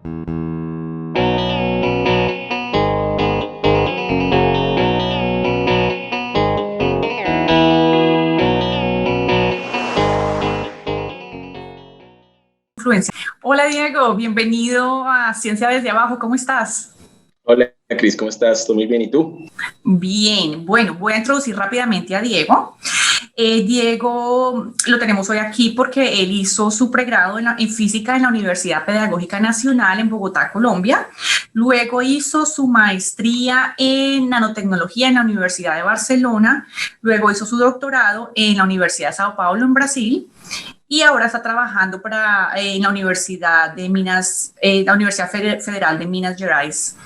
Influencia. Hola Diego, bienvenido a Ciencia desde Abajo, ¿cómo estás? Hola, Cris, ¿cómo estás? ¿Todo muy bien? ¿Y tú? Bien, bueno, voy a introducir rápidamente a Diego. Diego lo tenemos hoy aquí porque él hizo su pregrado en física en la Universidad Pedagógica Nacional en Bogotá, Colombia. Luego hizo su maestría en nanotecnología en la Universidad de Barcelona. Luego hizo su doctorado en la Universidad de Sao Paulo, en Brasil. Y ahora está trabajando en la Universidad de Minas, la Universidad Federal de Minas Gerais,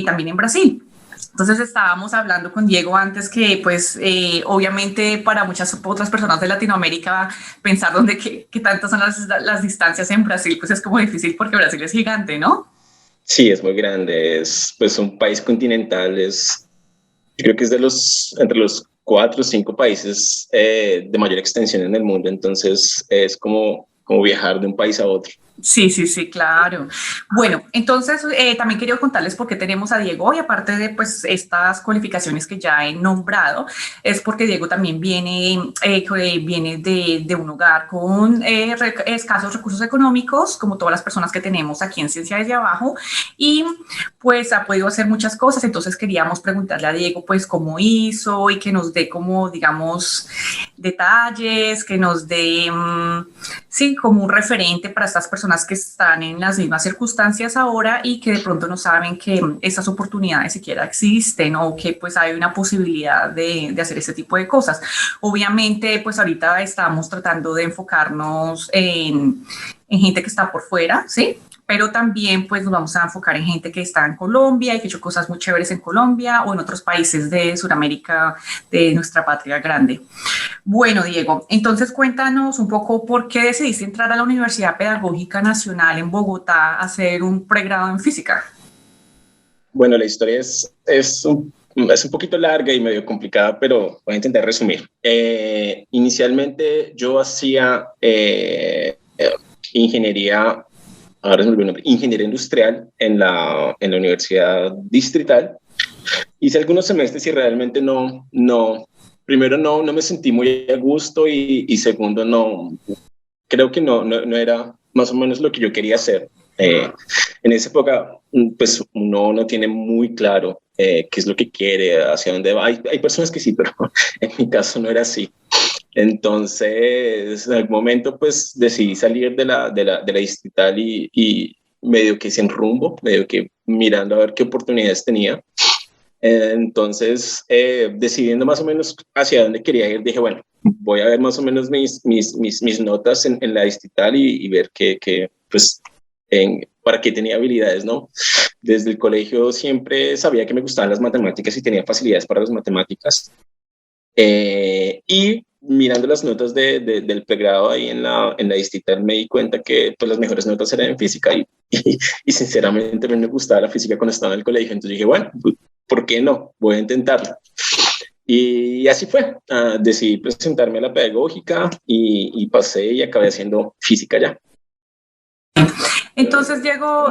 también en Brasil. Entonces estábamos hablando con Diego antes que, pues, obviamente para muchas otras personas de Latinoamérica pensar qué tantas son las distancias en Brasil, pues es como difícil porque Brasil es gigante, ¿no? Sí, es muy grande, es pues un país continental, yo creo que es entre los 4 o 5 países de mayor extensión en el mundo, entonces es como viajar de un país a otro. Sí, sí, sí, claro. Bueno, entonces también quería contarles por qué tenemos a Diego y aparte de pues estas cualificaciones que ya he nombrado, es porque Diego también viene de un hogar con escasos recursos económicos, como todas las personas que tenemos aquí en Ciencia desde Abajo, y pues ha podido hacer muchas cosas, entonces queríamos preguntarle a Diego pues cómo hizo y que nos dé como, digamos, detalles, que nos dé, sí, como un referente para estas personas que están en las mismas circunstancias ahora y que de pronto no saben que estas oportunidades siquiera existen o que pues hay una posibilidad de hacer ese tipo de cosas. Obviamente pues ahorita estamos tratando de enfocarnos en gente que está por fuera, ¿sí? Pero también pues nos vamos a enfocar en gente que está en Colombia y que ha hecho cosas muy chéveres en Colombia o en otros países de Sudamérica, de nuestra patria grande. Bueno, Diego, entonces cuéntanos un poco por qué decidiste entrar a la Universidad Pedagógica Nacional en Bogotá a hacer un pregrado en física. Bueno, la historia es un poquito larga y medio complicada, pero voy a intentar resumir. Inicialmente yo hacía ingeniería, ahora se me olvidó el nombre, ingeniería industrial en la Universidad Distrital. Hice algunos semestres y realmente primero no me sentí muy a gusto y segundo creo que no era más o menos lo que yo quería hacer. En esa época, pues uno no tiene muy claro qué es lo que quiere, hacia dónde va. Hay personas que sí, pero en mi caso no era así. Entonces, en algún momento, pues decidí salir de la distrital y medio que sin rumbo, medio que mirando a ver qué oportunidades tenía. Entonces, decidiendo más o menos hacia dónde quería ir, dije, bueno, voy a ver más o menos mis notas en la distrital y ver pues, para qué tenía habilidades, ¿no? Desde el colegio siempre sabía que me gustaban las matemáticas y tenía facilidades para las matemáticas. Y mirando las notas del pregrado ahí en la distrital me di cuenta que pues, las mejores notas eran en física y sinceramente a mí me gustaba la física cuando estaba en el colegio. Entonces dije, bueno, ¿por qué no? Voy a intentarlo. Y así fue. Decidí presentarme a la pedagógica y pasé y acabé haciendo física ya. Entonces, Diego,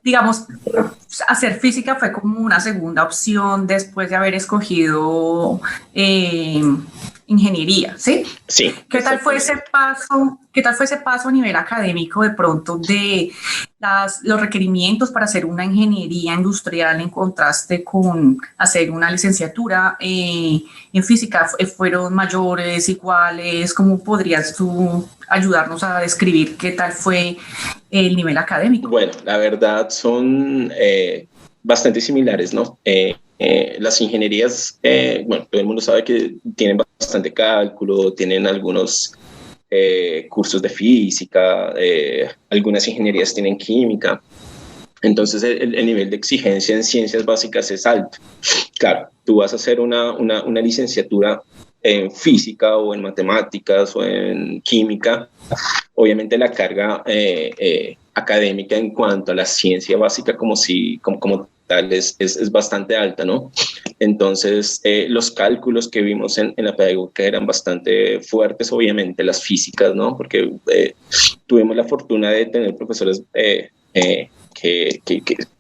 digamos, hacer física fue como una segunda opción después de haber escogido eh, ingeniería, ¿sí? Sí, ¿Qué tal fue ese exactamente. paso? ¿Qué tal fue ese paso a nivel académico de pronto de los requerimientos para hacer una ingeniería industrial en contraste con hacer una licenciatura en física? ¿Fueron mayores, iguales? ¿Cómo podrías tú ayudarnos a describir qué tal fue el nivel académico? Bueno, la verdad son bastante similares, ¿no? Las ingenierías, bueno, todo el mundo sabe que tienen bastante cálculo, tienen algunos cursos de física, algunas ingenierías tienen química, entonces el nivel de exigencia en ciencias básicas es alto. Claro, tú vas a hacer una licenciatura en física o en matemáticas o en química, obviamente la carga académica en cuanto a la ciencia básica como tal es bastante alta, ¿no? Entonces, los cálculos que vimos en la pedagógica eran bastante fuertes, obviamente las físicas, ¿no? Porque tuvimos la fortuna de tener profesores que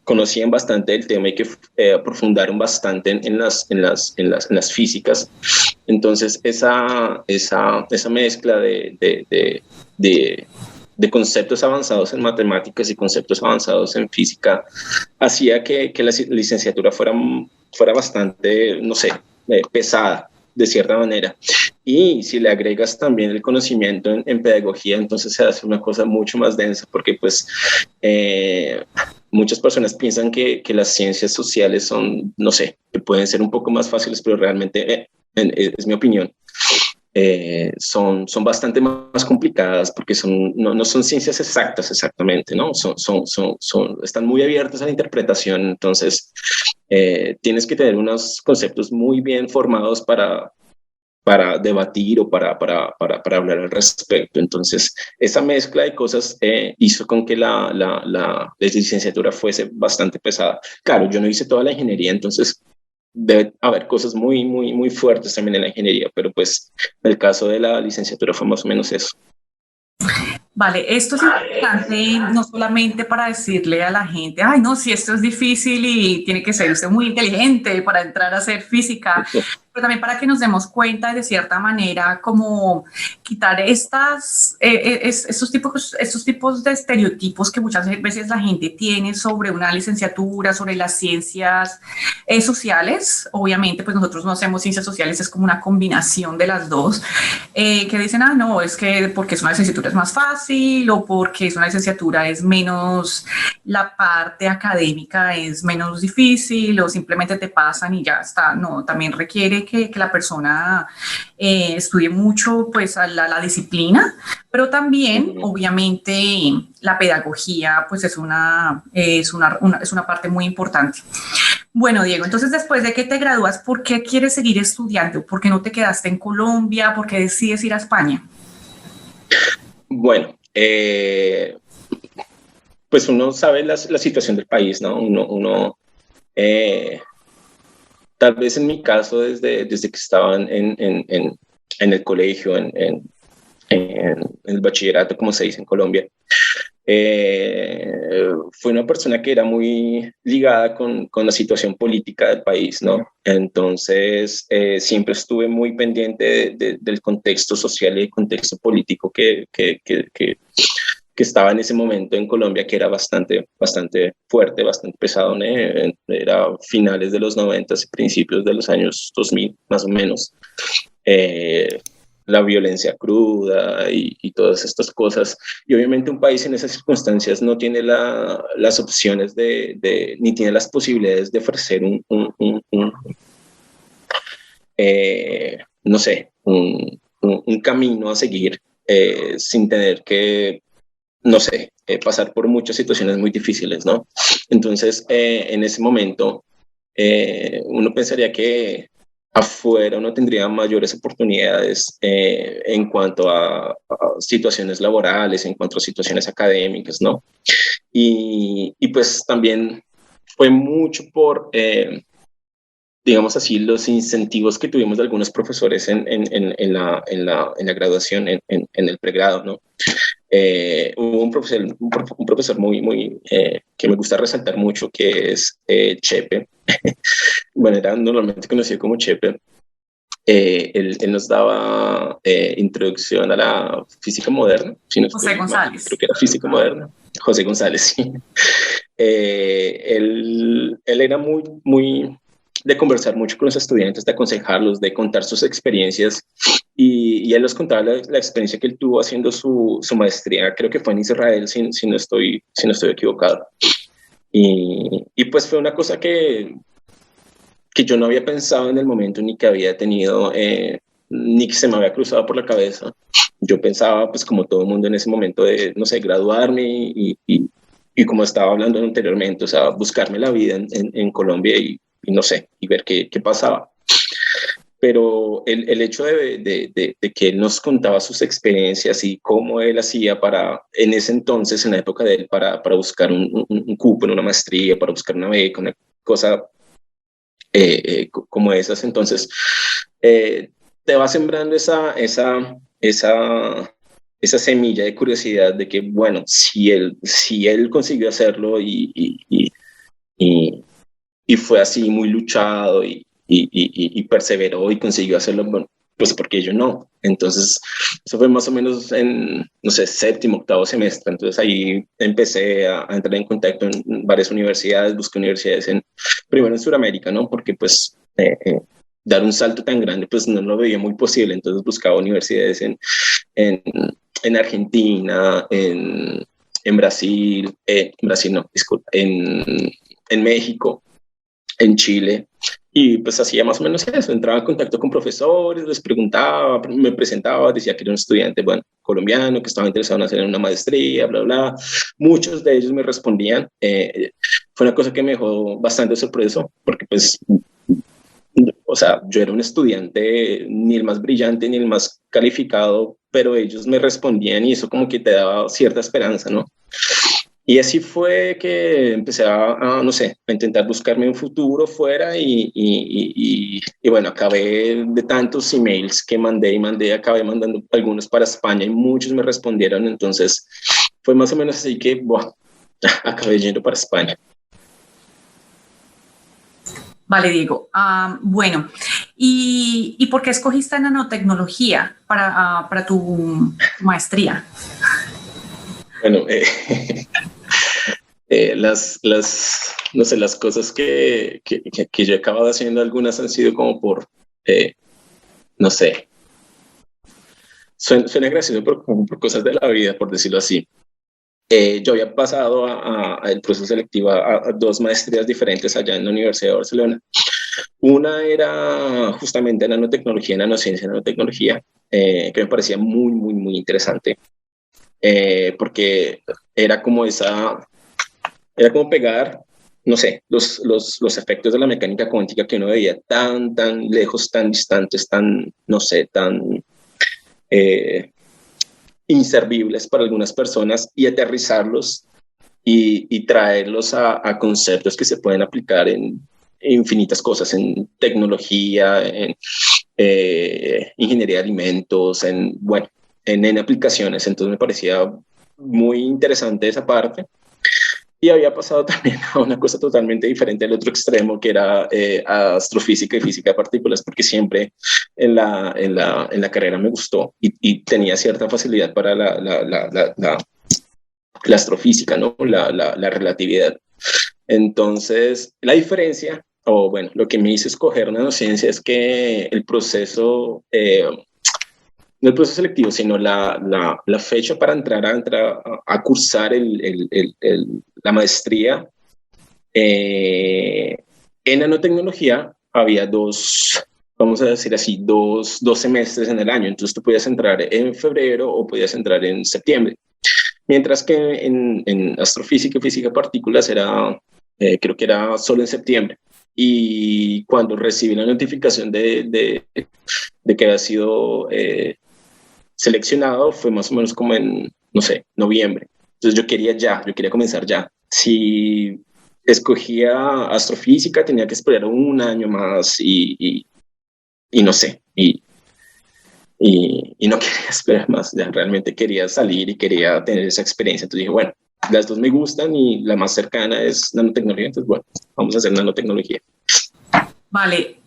conocían bastante el tema y que aprofundaron bastante en las físicas. Entonces, esa mezcla de conceptos avanzados en matemáticas y conceptos avanzados en física hacía que la licenciatura fuera bastante, no sé, pesada de cierta manera. Y si le agregas también el conocimiento en pedagogía, entonces se hace una cosa mucho más densa, porque pues muchas personas piensan que las ciencias sociales son, no sé, que pueden ser un poco más fáciles, pero realmente, es mi opinión, son bastante más complicadas porque no son ciencias exactas exactamente, ¿no? Están muy abiertas a la interpretación, entonces tienes que tener unos conceptos muy bien formados para debatir o para hablar al respecto. Entonces, esa mezcla de cosas hizo con que la licenciatura fuese bastante pesada. Claro, yo no hice toda la ingeniería, entonces debe haber cosas muy, muy, muy fuertes también en la ingeniería, pero pues en el caso de la licenciatura fue más o menos eso. Vale, esto es importante no solamente para decirle a la gente, ay, no, si esto es difícil y tiene que ser usted muy inteligente para entrar a hacer física, pero también para que nos demos cuenta de cierta manera como quitar estos tipos de estereotipos que muchas veces la gente tiene sobre una licenciatura, sobre las ciencias sociales. Obviamente, pues nosotros no hacemos ciencias sociales, es como una combinación de las dos, que dicen, ah, no, es que porque es una licenciatura es más fácil o porque es una licenciatura es menos, la parte académica es menos difícil o simplemente te pasan y ya está. No, también requiere que la persona estudie mucho pues a la disciplina, pero también obviamente la pedagogía pues es una parte muy importante. Bueno, Diego, entonces después de que te gradúas, ¿por qué quieres seguir estudiando? ¿Por qué no te quedaste en Colombia? ¿Por qué decides ir a España? Bueno, pues uno sabe la situación del país, ¿no? Eh, Tal vez en mi caso, desde que estaba en el colegio, en el bachillerato, como se dice en Colombia, fue una persona que era muy ligada con la situación política del país, ¿no? Entonces, siempre estuve muy pendiente del contexto social y el contexto político que estaba en ese momento en Colombia, que era bastante fuerte, bastante pesado, ¿no? Era finales de los 90 y principios de los años 2000, más o menos. Eh, la violencia cruda y todas estas cosas. Y obviamente un país en esas circunstancias no tiene las opciones ni tiene las posibilidades de ofrecer no sé, un camino a seguir sin tener que, no sé, pasar por muchas situaciones muy difíciles, ¿no? Entonces, en ese momento, uno pensaría que afuera uno tendría mayores oportunidades en cuanto a situaciones laborales, en cuanto a situaciones académicas, ¿no? Y pues también fue mucho digamos así, los incentivos que tuvimos de algunos profesores en la graduación, en el pregrado, ¿no? Hubo un profesor que me gusta resaltar mucho, que es Chepe. Bueno, era normalmente conocido como Chepe. Él nos daba introducción a la física moderna, si no José estoy mal, González. creo que era física moderna. José González, sí. Él era muy de conversar mucho con los estudiantes, de aconsejarlos, de contar sus experiencias y él nos contaba la experiencia que él tuvo haciendo su maestría, creo que fue en Israel, si no estoy equivocado. Y pues fue una cosa que yo no había pensado en el momento ni que había tenido, ni que se me había cruzado por la cabeza. Yo pensaba, pues como todo el mundo en ese momento, de, no sé, graduarme y como estaba hablando anteriormente, o sea, buscarme la vida en Colombia y no sé, y ver qué pasaba. Pero el hecho de que él nos contaba sus experiencias y cómo él hacía en ese entonces, en la época de él, para buscar un cupo en una maestría, para buscar una beca, una cosa como esas, entonces te va sembrando esa esa semilla de curiosidad de que, bueno, si él consiguió hacerlo y, y fue así muy luchado y perseveró y consiguió hacerlo, bueno, pues porque yo no. Entonces, eso fue más o menos en, no sé, séptimo, octavo semestre. Entonces ahí empecé a entrar en contacto en varias universidades, busqué universidades primero en Sudamérica, ¿no? Porque pues dar un salto tan grande, pues no lo veía muy posible. Entonces buscaba universidades en, en Argentina, en Brasil, Brasil no, disculpa, en México, en Chile. Y pues hacía más o menos eso, entraba en contacto con profesores, les preguntaba, me presentaba, decía que era un estudiante, bueno, colombiano, que estaba interesado en hacer una maestría, bla, bla. Muchos de ellos me respondían. Fue una cosa que me dejó bastante sorpreso, porque pues, o sea, yo era un estudiante ni el más brillante ni el más calificado, pero ellos me respondían y eso como que te daba cierta esperanza, ¿no? Y así fue que empecé no sé, a intentar buscarme un futuro fuera y bueno, acabé de tantos emails que mandé y mandé, acabé mandando algunos para España y muchos me respondieron, entonces fue más o menos así que, bueno, acabé yendo para España. Vale, Diego. Bueno, ¿y por qué escogiste nanotecnología para tu maestría? Bueno, no sé, las cosas que yo he acabado haciendo, algunas han sido como por, no sé, suena gracioso, pero como por cosas de la vida, por decirlo así. Yo había pasado el proceso selectivo a dos maestrías diferentes allá en la Universidad de Barcelona. Una era justamente nanotecnología, nanociencia, nanotecnología, que me parecía muy, muy, muy interesante, porque era como era como pegar, no sé, los efectos de la mecánica cuántica que uno veía tan, tan lejos, tan distantes, tan, no sé, tan eh, inservibles para algunas personas y aterrizarlos y traerlos a conceptos que se pueden aplicar en infinitas cosas, en tecnología, en ingeniería de alimentos, bueno, en aplicaciones. Entonces me parecía muy interesante esa parte. Y había pasado también a una cosa totalmente diferente al otro extremo, que era astrofísica y física de partículas, porque siempre en la carrera me gustó y tenía cierta facilidad para la astrofísica, ¿no? La relatividad. Entonces, la diferencia, o bueno, lo que me hizo escoger nanociencia es que no el proceso selectivo, sino la fecha para entrar a cursar la maestría en nanotecnología, había vamos a decir así, dos semestres en el año. Entonces tú podías entrar en febrero o podías entrar en septiembre. Mientras que en astrofísica y física de partículas creo que era solo en septiembre. Y cuando recibí la notificación de que había sido seleccionado, fue más o menos como en, no sé, noviembre. Entonces yo quería comenzar ya. Si escogía astrofísica, tenía que esperar un año más y no sé, y no quería esperar más, ya realmente quería salir y quería tener esa experiencia. Entonces dije, bueno, las dos me gustan y la más cercana es nanotecnología, entonces bueno, vamos a hacer nanotecnología. Vale.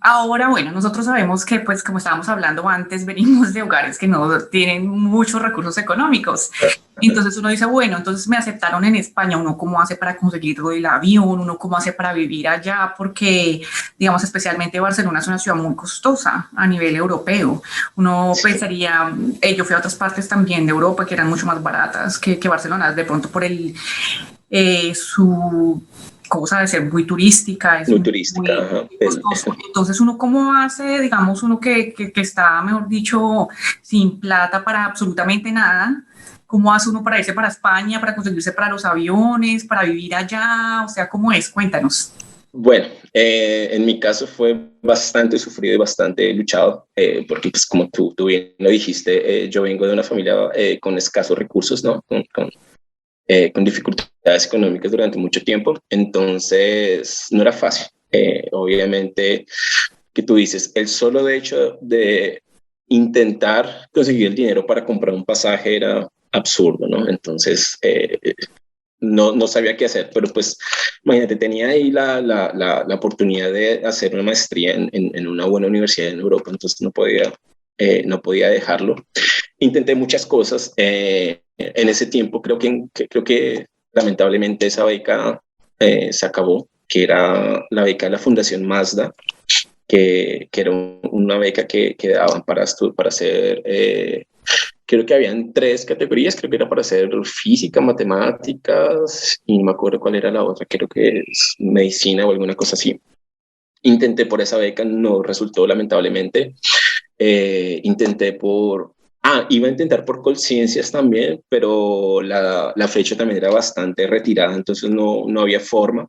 Ahora, bueno, nosotros sabemos que, pues, como estábamos hablando antes, venimos de hogares que no tienen muchos recursos económicos. Entonces uno dice, bueno, entonces me aceptaron en España, uno cómo hace para conseguir el avión, uno cómo hace para vivir allá, porque, digamos, especialmente Barcelona es una ciudad muy costosa a nivel europeo. Uno pensaría, yo fui a otras partes también de Europa que eran mucho más baratas que Barcelona, de pronto por su cosa de ser muy turística, es Muy muy turística, ajá. costoso. Entonces, uno cómo hace, digamos, uno que está, mejor dicho, sin plata para absolutamente nada, ¿cómo hace uno para irse para España, para conseguirse para los aviones, para vivir allá? O sea, ¿cómo es? Cuéntanos. Bueno, en mi caso fue bastante sufrido y bastante luchado, porque pues como tú bien lo dijiste, yo vengo de una familia con escasos recursos, ¿no? Con dificultades económicas durante mucho tiempo, entonces no era fácil. Obviamente, que tú dices, el solo de hecho intentar conseguir el dinero para comprar un pasaje era absurdo, ¿no? Entonces, no sabía qué hacer, pero pues imagínate, tenía ahí la oportunidad de hacer una maestría en una buena universidad en Europa, entonces no podía dejarlo. Intenté muchas cosas. En ese tiempo creo que lamentablemente esa beca se acabó, que era la beca de la Fundación Mazda, que era una beca que daban para hacer, creo que habían tres categorías, creo que era para hacer física, matemáticas, y no me acuerdo cuál era la otra, creo que es medicina o alguna cosa así. Intenté por esa beca, no resultó lamentablemente. Intenté iba a intentar por Colciencias también, pero la fecha también era bastante retirada, entonces no había forma.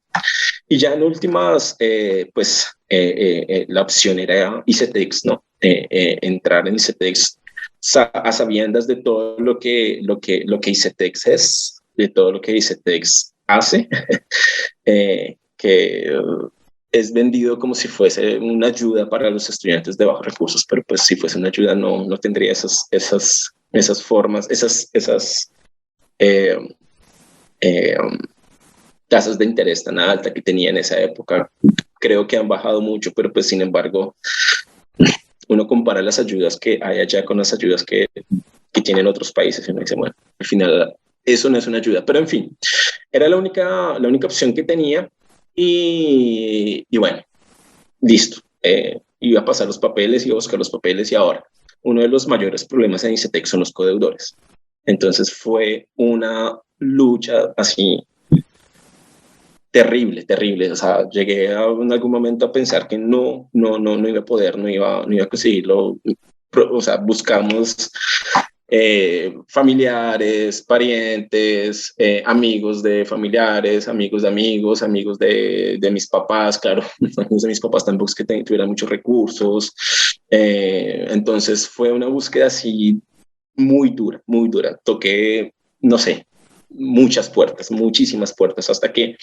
Y ya en últimas, la opción era ICETEX, ¿no? Entrar en ICETEX a sabiendas de todo lo que ICETEX es, de todo lo que ICETEX hace, que es vendido como si fuese una ayuda para los estudiantes de bajos recursos, pero pues si fuese una ayuda no tendría esas formas, esas eh, eh, tasas de interés tan alta que tenía en esa época. Creo que han bajado mucho, pero pues sin embargo, uno compara las ayudas que hay allá con las ayudas que tienen otros países y uno dice, bueno, al final eso no es una ayuda, pero en fin, era la única opción que tenía y bueno, listo. Iba a pasar los papeles, iba a buscar los papeles y ahora uno de los mayores problemas en ICETEX son los codeudores. Entonces fue una lucha así terrible, terrible. O sea, llegué en algún momento a pensar que no iba a poder, no iba a conseguirlo. O sea, buscamos familiares, parientes, amigos de familiares, amigos de mis papás, claro, amigos de mis papás tampoco es que tuvieran muchos recursos. Entonces fue una búsqueda así muy dura, muy dura. Toqué, no sé, muchas puertas, muchísimas puertas, hasta que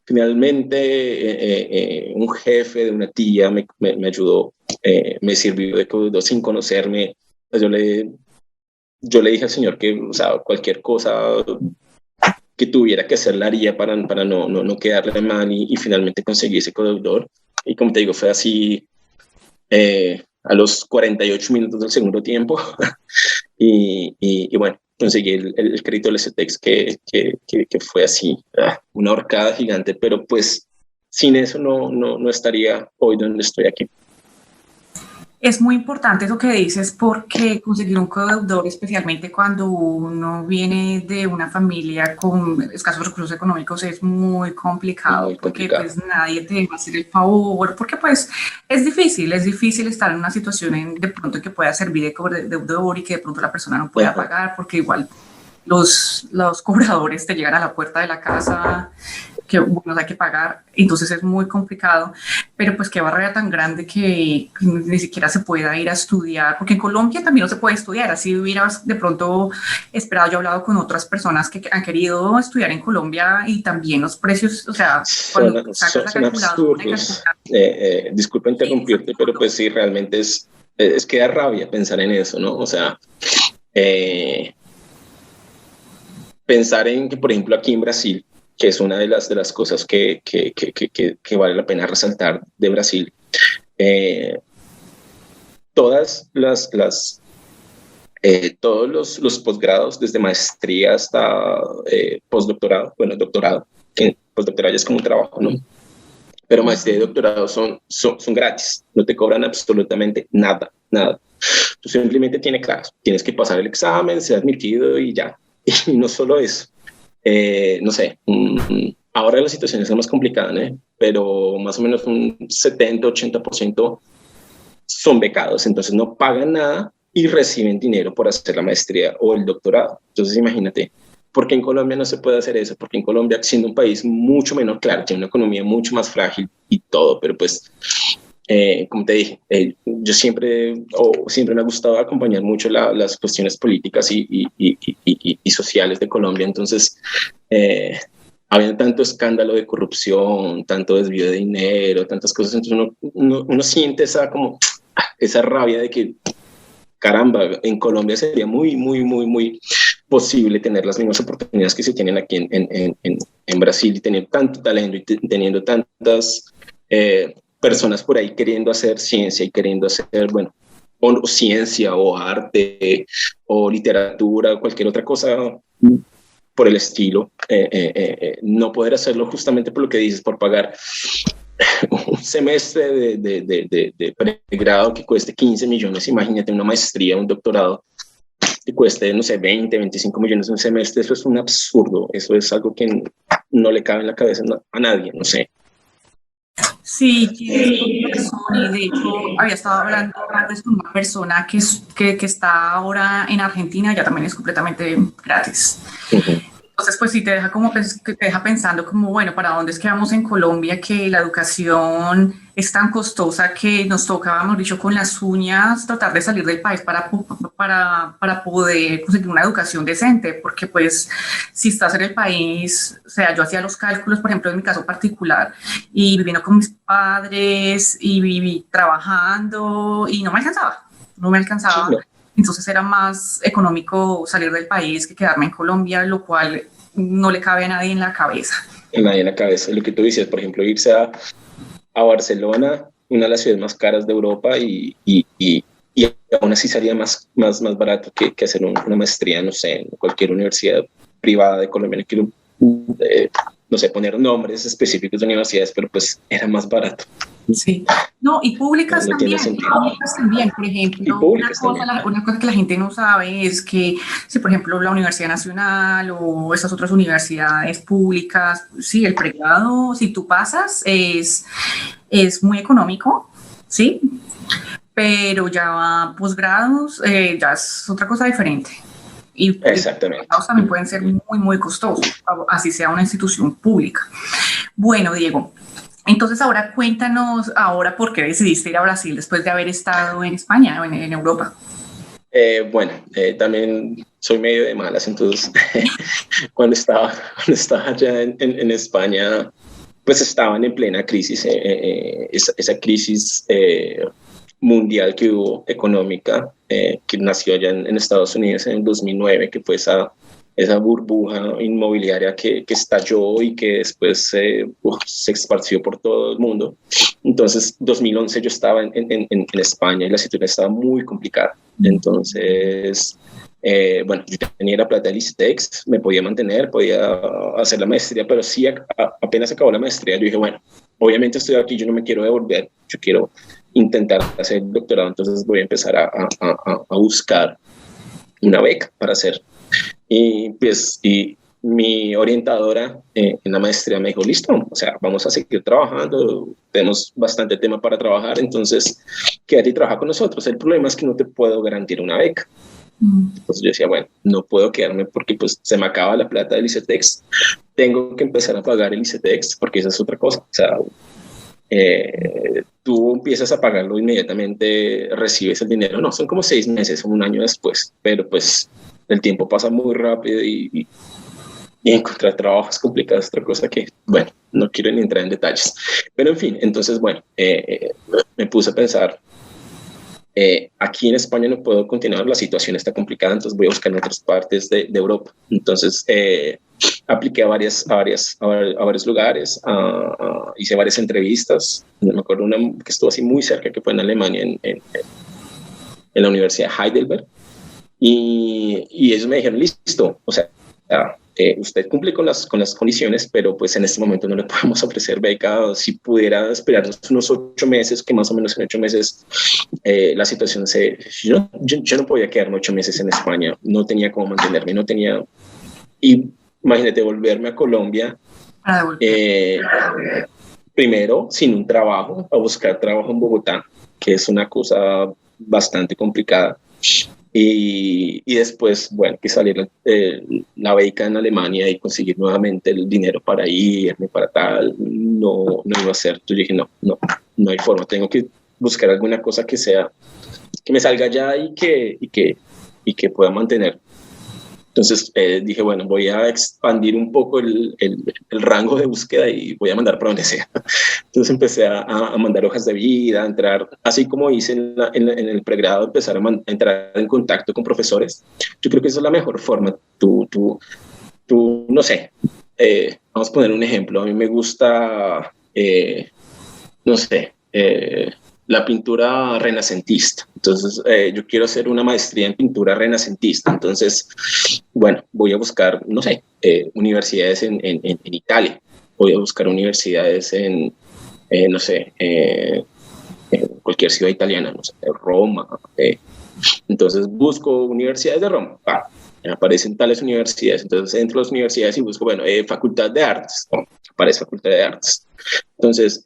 finalmente un jefe de una tía me ayudó, me sirvió de codeudor sin conocerme. Pues yo le dije al señor que, o sea, cualquier cosa que tuviera que hacer la haría para no quedarle mal y finalmente conseguí ese codeudor. Y como te digo, fue así a los 48 minutos del segundo tiempo. y bueno, conseguí el crédito del STEX que fue así, una horcada gigante, pero pues sin eso no estaría hoy donde estoy aquí. Es muy importante eso que dices porque conseguir un codeudor, especialmente cuando uno viene de una familia con escasos recursos económicos, es muy complicado Muy porque complicado. pues nadie te va a hacer el favor, porque pues es difícil estar en una situación de pronto que pueda servir de codeudor y que de pronto la persona no pueda Ajá. pagar porque igual los cobradores te llegan a la puerta de la casa que bueno, hay que pagar, entonces es muy complicado, pero pues qué barrera tan grande que ni siquiera se pueda ir a estudiar, porque en Colombia también no se puede estudiar, así hubieras de pronto esperado, yo he hablado con otras personas que han querido estudiar en Colombia y también los precios, o sea, cuando sacas la Son calculadora y absurdos. calculas, Disculpa sí, es interrumpirte, pero absurdo. pues sí, realmente es que da rabia pensar en eso, ¿no? O sea, eh, pensar en que, por ejemplo, aquí en Brasil, que es una de las cosas que vale la pena resaltar de Brasil, eh, todas todos los posgrados, desde maestría hasta postdoctorado, bueno, doctorado, que postdoctorado ya es como un trabajo, ¿no? Pero maestría y Uh-huh. doctorado son gratis, no te cobran absolutamente nada, nada. Tú simplemente tienes que pasar el examen, ser admitido y ya. Y no solo eso, no sé, ahora la situación es más complicada, ¿eh? Pero más o menos un 70-80% son becados, entonces no pagan nada y reciben dinero por hacer la maestría o el doctorado. Entonces imagínate, ¿por qué en Colombia no se puede hacer eso? Porque en Colombia, siendo un país mucho menos claro, tiene una economía mucho más frágil y todo, pero pues como te dije, yo siempre me ha gustado acompañar mucho las cuestiones políticas y sociales de Colombia. Entonces, eh, había tanto escándalo de corrupción, tanto desvío de dinero, tantas cosas. Entonces, uno siente esa rabia de que caramba, en Colombia sería muy, muy, muy, muy posible tener las mismas oportunidades que se tienen aquí en Brasil, y teniendo tanto talento y teniendo tantas personas por ahí queriendo hacer ciencia y queriendo hacer, bueno, o ciencia o arte o literatura o cualquier otra cosa por el estilo, no poder hacerlo justamente por lo que dices, por pagar un semestre de pregrado que cueste 15 millones, imagínate una maestría, un doctorado que cueste, no sé, 20, 25 millones un semestre, eso es un absurdo, eso es algo que no le cabe en la cabeza a nadie, no sé. Sí, tienes razón. Y de hecho, había estado hablando antes con una persona que está ahora en Argentina, ya también es completamente gratis. Uh-huh. Entonces, pues sí, te deja como que te deja pensando como, bueno, ¿para dónde es que vamos en Colombia? Que la educación es tan costosa que nos toca, hemos dicho, con las uñas tratar de salir del país para poder conseguir una educación decente, porque pues si estás en el país, o sea, yo hacía los cálculos, por ejemplo, en mi caso particular, y viviendo con mis padres y viví trabajando y no me alcanzaba, no me alcanzaba. Sí, no. Entonces era más económico salir del país que quedarme en Colombia, lo cual no le cabe a nadie en la cabeza. A nadie en la cabeza. Lo que tú dices, por ejemplo, irse a Barcelona, una de las ciudades más caras de Europa, y aún así salía más barato que hacer una maestría, no sé, en cualquier universidad privada de Colombia. No quiero, no sé, poner nombres específicos de universidades, pero pues era más barato. Sí. No, y públicas No tiene también, sentido. públicas también. Por Y ejemplo, públicas también. una cosa que la gente no sabe es que si, por ejemplo, la Universidad Nacional o esas otras universidades públicas, sí, el pregrado, si tú pasas, es muy económico, ¿sí? Pero ya posgrados, ya es otra cosa diferente. Y Exactamente. posgrados también pueden ser muy, muy costosos, así sea una institución pública. Bueno, Diego, entonces ahora cuéntanos ahora por qué decidiste ir a Brasil después de haber estado en España o en Europa. Bueno, también soy medio de malas, entonces cuando estaba allá en España, pues estaban en plena crisis, esa crisis mundial que hubo económica, que nació allá en Estados Unidos en el 2009, que fue esa burbuja inmobiliaria que estalló y que después se esparció por todo el mundo. Entonces, 2011 yo estaba en España y la situación estaba muy complicada. Entonces, bueno, yo tenía la plata del ICETEX, me podía mantener, podía hacer la maestría, pero sí, apenas acabó la maestría, yo dije, bueno, obviamente estoy aquí, yo no me quiero devolver, yo quiero intentar hacer el doctorado, entonces voy a empezar a buscar una beca para hacer. Y pues, y mi orientadora en la maestría me dijo, listo, o sea, vamos a seguir trabajando, tenemos bastante tema para trabajar, entonces quédate y trabaja con nosotros. El problema es que no te puedo garantizar una beca. Entonces yo decía, bueno, no puedo quedarme porque pues se me acaba la plata del ICETEX, tengo que empezar a pagar el ICETEX porque esa es otra cosa. O sea, tú empiezas a pagarlo inmediatamente, recibes el dinero, no, son como 6 meses o un año después, pero pues el tiempo pasa muy rápido y encontrar trabajo es complicado, es otra cosa que, bueno, no quiero ni entrar en detalles. Pero en fin, entonces, bueno, me puse a pensar, aquí en España no puedo continuar, la situación está complicada, entonces voy a buscar en otras partes de Europa. Entonces, apliqué a varios lugares, hice varias entrevistas. Me acuerdo una que estuvo así muy cerca, que fue en Alemania, en la Universidad de Heidelberg. Y ellos me dijeron, listo, o sea, usted cumple con las condiciones, pero pues en este momento no le podemos ofrecer beca. Si pudiera esperarnos unos 8 meses, que más o menos en 8 meses la situación yo no podía quedarme 8 meses en España, no tenía cómo mantenerme, no tenía, y imagínate volverme a Colombia, primero sin un trabajo, a buscar trabajo en Bogotá, que es una cosa bastante complicada. Y después, bueno, que salir la beca en Alemania y conseguir nuevamente el dinero para irme, para tal, no iba a ser. Yo dije, no hay forma, tengo que buscar alguna cosa que me salga allá y que pueda mantener. Entonces dije, bueno, voy a expandir un poco el rango de búsqueda y voy a mandar para donde sea. Entonces empecé a mandar hojas de vida, a entrar, así como hice en el pregrado, empezar a entrar en contacto con profesores. Yo creo que esa es la mejor forma. No sé, vamos a poner un ejemplo. A mí me gusta, no sé, la pintura renacentista. Entonces, yo quiero hacer una maestría en pintura renacentista. Entonces, bueno, voy a buscar, no sé, universidades en Italia. Voy a buscar universidades no sé, en cualquier ciudad italiana, no sé, Roma. Entonces, busco universidades de Roma. Aparecen tales universidades. Entonces, entro a las universidades y busco, bueno, Facultad de Artes. Aparece Facultad de Artes. Entonces,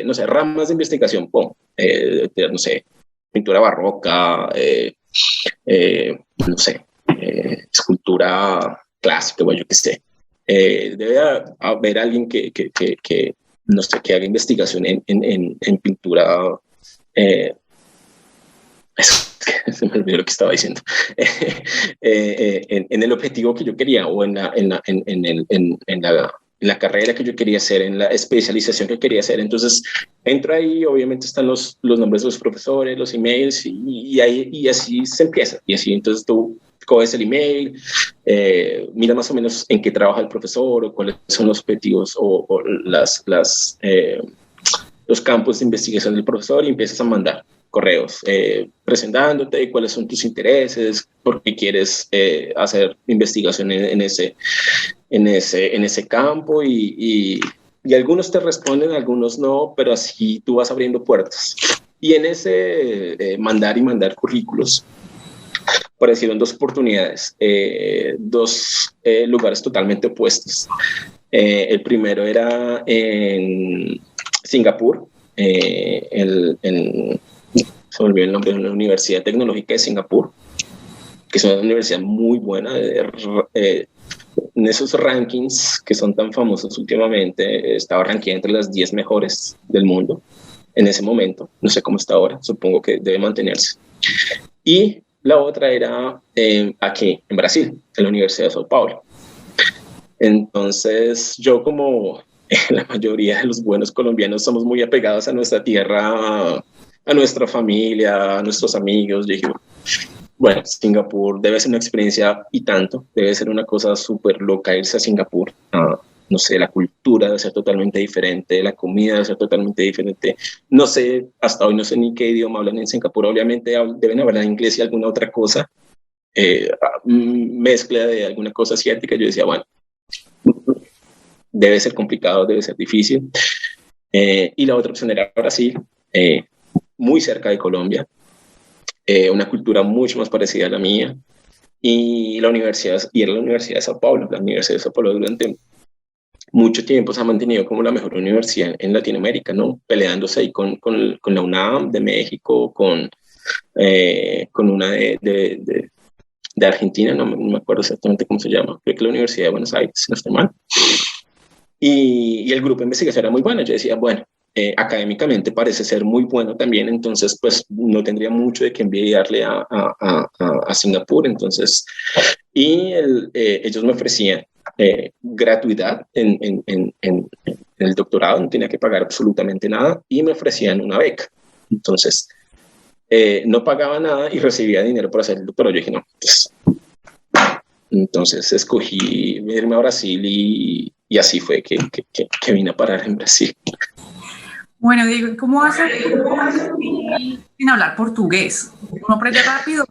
no sé, ramas de investigación, no sé, pintura barroca, no sé, escultura clásica, bueno, yo qué sé. Debe haber alguien no sé, que haga investigación en pintura. Se me olvidó lo que estaba diciendo. En el objetivo que yo quería o en la carrera que yo quería hacer, en la especialización que quería hacer. Entonces, entro ahí, obviamente están los nombres de los profesores, los emails, y así se empieza. Y así, entonces tú coges el email, mira más o menos en qué trabaja el profesor o cuáles son los objetivos o los campos de investigación del profesor y empiezas a mandar correos presentándote cuáles son tus intereses, por qué quieres hacer investigación en ese campo y algunos te responden, algunos no, pero así tú vas abriendo puertas. Y en ese mandar y mandar currículos aparecieron dos oportunidades, dos lugares totalmente opuestos. El primero era en Singapur, se me olvidó el nombre de una universidad tecnológica de Singapur, que es una universidad muy buena. En esos rankings que son tan famosos últimamente, estaba rankeada entre las 10 mejores del mundo en ese momento. No sé cómo está ahora, supongo que debe mantenerse. Y la otra era aquí, en Brasil, en la Universidad de Sao Paulo. Entonces, yo como la mayoría de los buenos colombianos somos muy apegados a nuestra tierra, a nuestra familia, a nuestros amigos, yo dije, bueno, Singapur debe ser una experiencia y tanto, debe ser una cosa súper loca irse a Singapur. No sé, la cultura debe ser totalmente diferente, la comida debe ser totalmente diferente. No sé, hasta hoy no sé ni qué idioma hablan en Singapur, obviamente deben hablar inglés y alguna otra cosa, mezcla de alguna cosa asiática. Yo decía, bueno, debe ser complicado, debe ser difícil. Y la otra opción era Brasil, muy cerca de Colombia, una cultura mucho más parecida a la mía, y era la Universidad de Sao Paulo. La Universidad de Sao Paulo durante mucho tiempo se ha mantenido como la mejor universidad en Latinoamérica, ¿no? Peleándose ahí con la UNAM de México, con una de Argentina, no me acuerdo exactamente cómo se llama, creo que la Universidad de Buenos Aires, si no estoy mal. Y el grupo de investigación era muy bueno. Yo decía, bueno, académicamente parece ser muy bueno también, entonces pues no tendría mucho de qué envidiarle a Singapur. Entonces, ellos me ofrecían gratuidad en el doctorado, no tenía que pagar absolutamente nada, y me ofrecían una beca. Entonces, no pagaba nada y recibía dinero por hacer el doctorado. Yo dije, no, pues, entonces escogí irme a Brasil y así fue que vine a parar en Brasil. Bueno, Diego, ¿cómo haces sin hablar portugués? ¿Uno aprende rápido?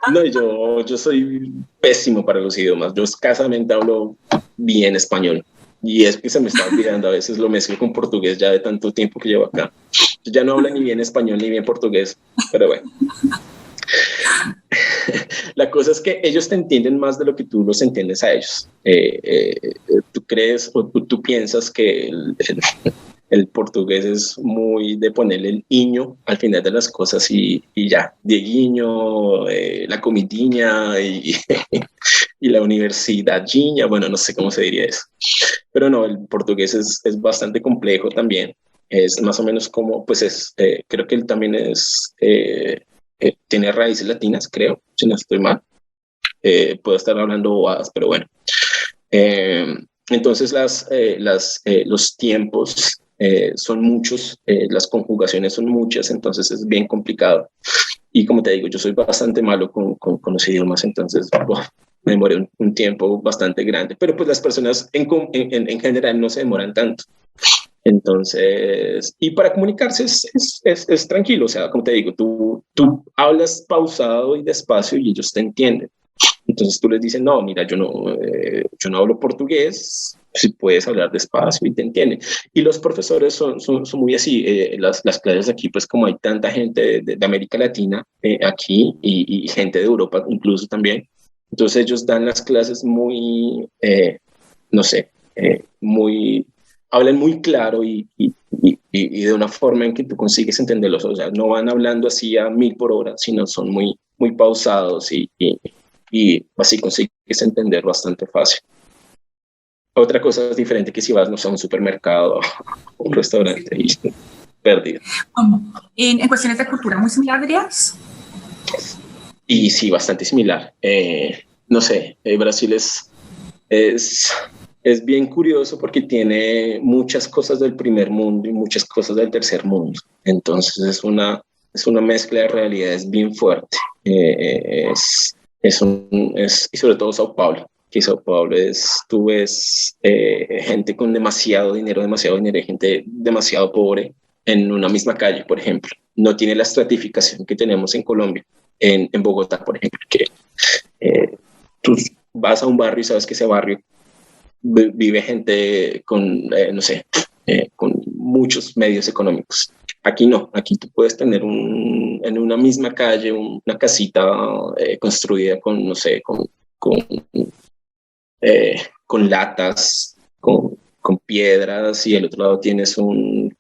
No. No, yo soy pésimo para los idiomas. Yo escasamente hablo bien español. Y es que se me está olvidando, a veces lo mezclo con portugués ya de tanto tiempo que llevo acá. Yo ya no hablo ni bien español ni bien portugués, pero bueno. La cosa es que ellos te entienden más de lo que tú los entiendes a ellos. Tú crees o tú piensas que el portugués es muy de ponerle el iño al final de las cosas y ya, Dieguiño, la comidiña y la universidad giña, bueno, no sé cómo se diría eso. Pero no, el portugués es bastante complejo también. Es más o menos como, pues creo que él también tiene raíces latinas, creo, si no estoy mal. puedo estar hablando bobadas, pero bueno. Entonces los tiempos son muchos, las conjugaciones son muchas, entonces es bien complicado. Y como te digo, yo soy bastante malo con los idiomas, entonces me demoré un tiempo bastante grande, pero pues las personas en general no se demoran tanto. Entonces, y para comunicarse es tranquilo, o sea, como te digo, tú hablas pausado y despacio y ellos te entienden. Entonces tú les dices, no, mira, yo no hablo portugués, si puedes hablar despacio y te entienden. Y los profesores son muy así, las clases aquí, pues como hay tanta gente de América Latina aquí y gente de Europa incluso también, entonces ellos dan las clases muy, no sé, muy, hablan muy claro y de una forma en que tú consigues entenderlos, o sea, no van hablando así a 1000 por hora, sino son muy pausados y así consigues entender bastante fácil. Otra cosa es diferente que si vas, no sé, a un supermercado o un restaurante y perdido. En cuestiones de cultura, muy similar, dirías. Y sí, bastante similar. No sé, Brasil es, es bien curioso porque tiene muchas cosas del primer mundo y muchas cosas del tercer mundo. Entonces es una mezcla de realidades bien fuerte. Y sobre todo Sao Paulo, que Sao Paulo tú ves gente con demasiado dinero, y gente demasiado pobre en una misma calle, por ejemplo. No tiene la estratificación que tenemos en Colombia, en Bogotá, por ejemplo, que eh, tú vas a un barrio y sabes que ese barrio vive gente con, no sé, con muchos medios económicos. Aquí no, aquí tú puedes tener en una misma calle una casita construida con, no sé, con latas, con piedras, y al otro lado tienes un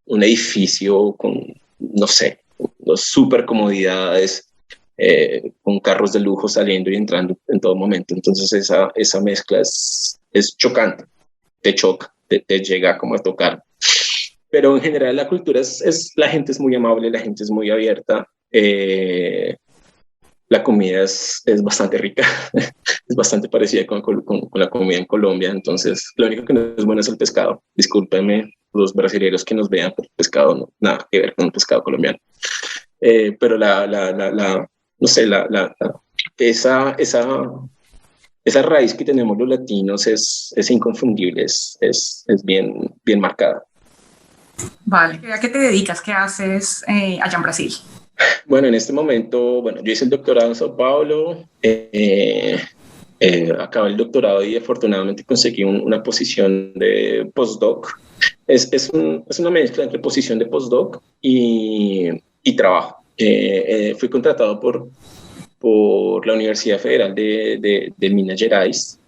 edificio con, no sé, super comodidades, con carros de lujo saliendo y entrando en todo momento. Entonces esa mezcla es chocante, te choca, te llega como a tocar. Pero en general la cultura la gente es muy amable, la gente es muy abierta. La comida es bastante rica, es bastante parecida con la comida en Colombia, entonces lo único que no es bueno es el pescado. Discúlpenme los brasileños que nos vean, pero el pescado no, nada que ver con el pescado colombiano. Pero no sé, esa raíz que tenemos los latinos es inconfundible, es bien marcada. Vale. ¿A qué te dedicas? ¿Qué haces allá en Brasil? Bueno, en este momento, bueno, yo hice el doctorado en Sao Paulo, acabé el doctorado y afortunadamente conseguí una posición de postdoc. Es una mezcla entre posición de postdoc y trabajo. Fui contratado por la Universidad Federal de Minas Gerais.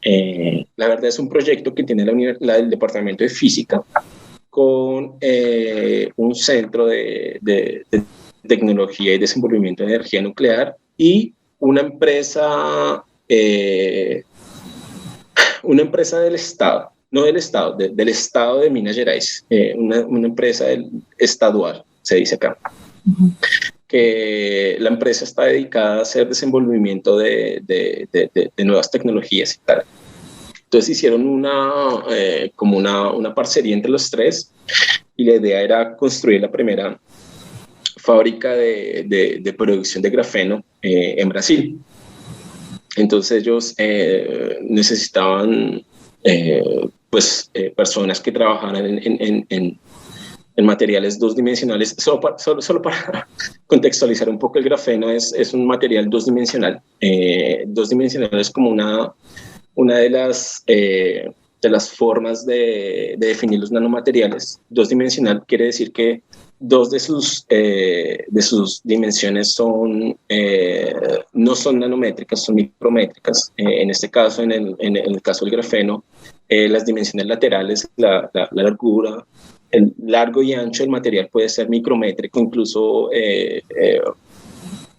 La verdad es un proyecto que tiene el Departamento de Física con un centro de tecnología y desenvolvimiento de energía nuclear y una empresa del Estado, no del Estado, del Estado de Minas Gerais, una empresa estadual, se dice acá. Uh-huh. Que la empresa está dedicada a hacer desenvolvimiento de nuevas tecnologías y tal. Entonces hicieron como una parcería entre los tres y la idea era construir la primera fábrica de producción de grafeno en Brasil. Entonces ellos necesitaban personas que trabajaran en materiales dos dimensionales. Solo para contextualizar un poco, el grafeno es un material dos dimensional. Dos dimensional es como una de las formas de definir los nanomateriales. Dos dimensional quiere decir que dos de sus dimensiones no son nanométricas, son micrométricas. En este caso, en el caso del grafeno, las dimensiones laterales, la largura, el largo y ancho del material puede ser micrométrico, incluso en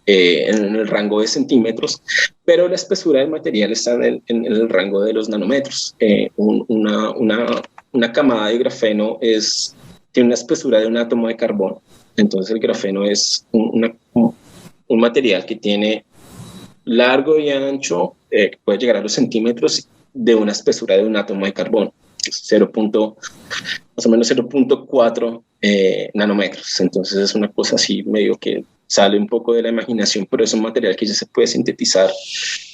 el rango de centímetros, pero la espesura del material está en el rango de los nanómetros. Una camada de grafeno tiene una espesura de un átomo de carbono. Entonces el grafeno es un material que tiene largo y ancho, que puede llegar a los centímetros, de una espesura de un átomo de carbono, que es más o menos 0.4 nanómetros. Entonces es una cosa así medio que sale un poco de la imaginación, pero es un material que ya se puede sintetizar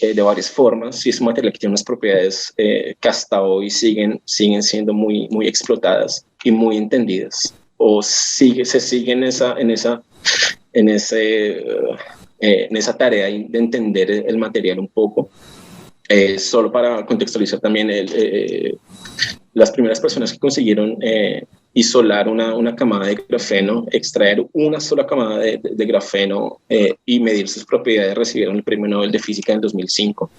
de varias formas, y es un material que tiene unas propiedades que hasta hoy siguen siendo muy explotadas y muy entendidas, o se sigue en esa tarea de entender el material un poco. Solo para contextualizar también, las primeras personas que consiguieron isolar una camada de grafeno, extraer una sola camada de grafeno y medir sus propiedades, recibieron el Premio Nobel de Física en 2005.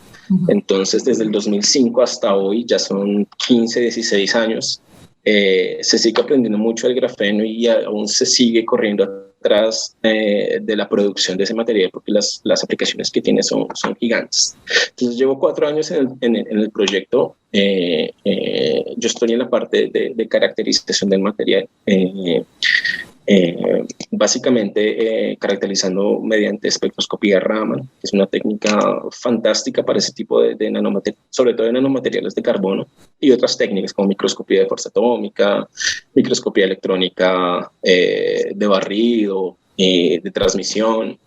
Entonces, desde el 2005 hasta hoy, ya son 15, 16 años, se sigue aprendiendo mucho del grafeno y aún se sigue corriendo atrás de la producción de ese material, porque las aplicaciones que tiene son gigantes. Entonces llevo 4 años en el proyecto. Yo estoy en la parte de caracterización del material, básicamente caracterizando mediante espectroscopía Raman, que es una técnica fantástica para ese tipo de nanomateriales, sobre todo de nanomateriales de carbono, y otras técnicas como microscopía de fuerza atómica, microscopía electrónica de barrido, de transmisión,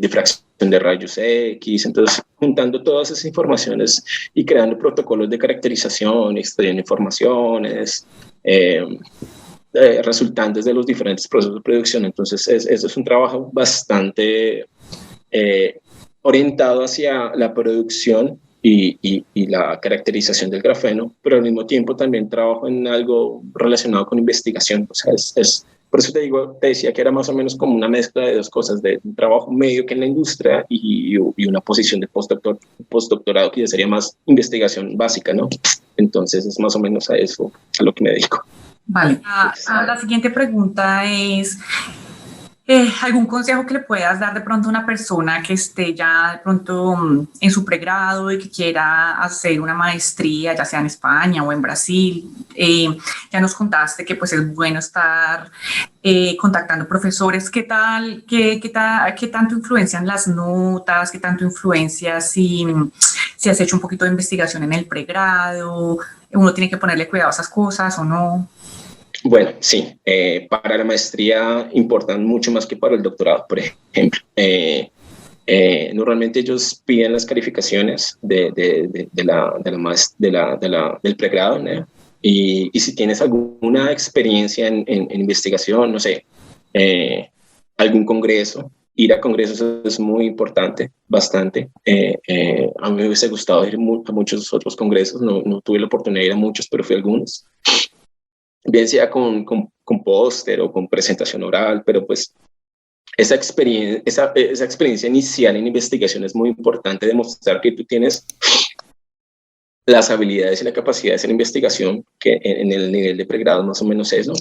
difracción de rayos X. Entonces, juntando todas esas informaciones y creando protocolos de caracterización, extrayendo informaciones resultantes de los diferentes procesos de producción. Entonces, eso es un trabajo bastante orientado hacia la producción y la caracterización del grafeno, pero al mismo tiempo también trabajo en algo relacionado con investigación. O sea, por eso te decía que era más o menos como una mezcla de dos cosas, de un trabajo medio que en la industria y una posición de postdoctorado que ya sería más investigación básica, ¿no? Entonces es más o menos a eso a lo que me dedico. Vale. La siguiente pregunta es, ¿algún consejo que le puedas dar de pronto a una persona que esté ya de pronto en su pregrado y que quiera hacer una maestría, ya sea en España o en Brasil? Ya nos contaste que pues es bueno estar contactando profesores. ¿Qué tanto influencian las notas? ¿Qué tanto influencia si has hecho un poquito de investigación en el pregrado? ¿Uno tiene que ponerle cuidado a esas cosas o no? Bueno, sí, para la maestría importan mucho más que para el doctorado, por ejemplo. Normalmente ellos piden las calificaciones del pregrado, ¿no? Y si tienes alguna experiencia en investigación, no sé, algún congreso, ir a congresos es muy importante, bastante. A mí me hubiese gustado ir a muchos otros congresos, no tuve la oportunidad de ir a muchos, pero fui a algunos, bien sea con póster o con presentación oral, pero pues esa experiencia inicial en investigación es muy importante, demostrar que tú tienes las habilidades y la capacidad de hacer investigación, que en el nivel de pregrado más o menos eso.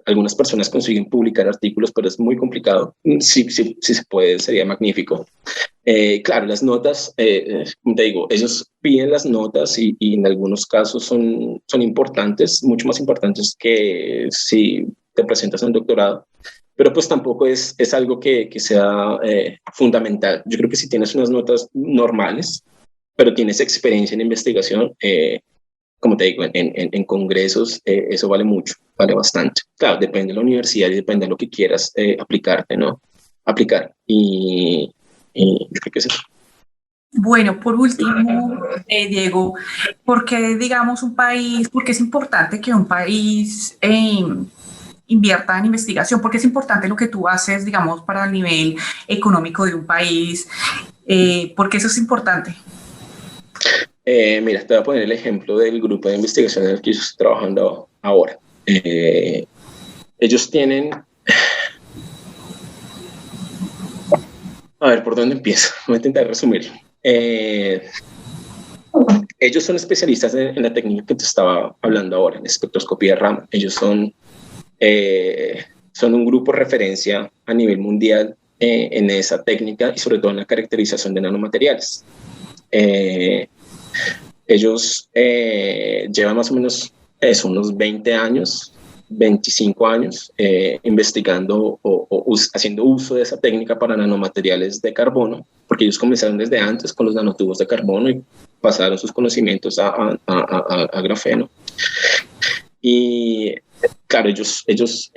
Algunas personas consiguen publicar artículos, pero es muy complicado. Si se puede, sería magnífico. Claro, las notas, como te digo, ellos piden las notas y en algunos casos son importantes, mucho más importantes que si te presentas a un doctorado, pero pues tampoco es algo que sea fundamental. Yo creo que si tienes unas notas normales, pero tienes experiencia en investigación, como te digo, en congresos, eso vale mucho, vale bastante. Claro, depende de la universidad y depende de lo que quieras aplicarte, ¿no? Aplicar. Y yo creo que es eso. Bueno, por último, Diego, ¿por qué, digamos, por qué es importante que un país invierta en investigación? ¿Por qué es importante lo que tú haces, digamos, para el nivel económico de un país? ¿Por qué eso es importante? Mira, te voy a poner el ejemplo del grupo de investigación en el que yo estoy trabajando ahora. Ellos tienen... A ver, ¿por dónde empiezo? Voy a intentar resumir. Ellos son especialistas en la técnica que te estaba hablando ahora, en espectroscopía Raman. Ellos son un grupo de referencia a nivel mundial en esa técnica y sobre todo en la caracterización de nanomateriales. Ellos llevan más o menos unos 20 años 25 años investigando haciendo uso de esa técnica para nanomateriales de carbono, porque ellos comenzaron desde antes con los nanotubos de carbono y pasaron sus conocimientos a grafeno. Y claro, ellos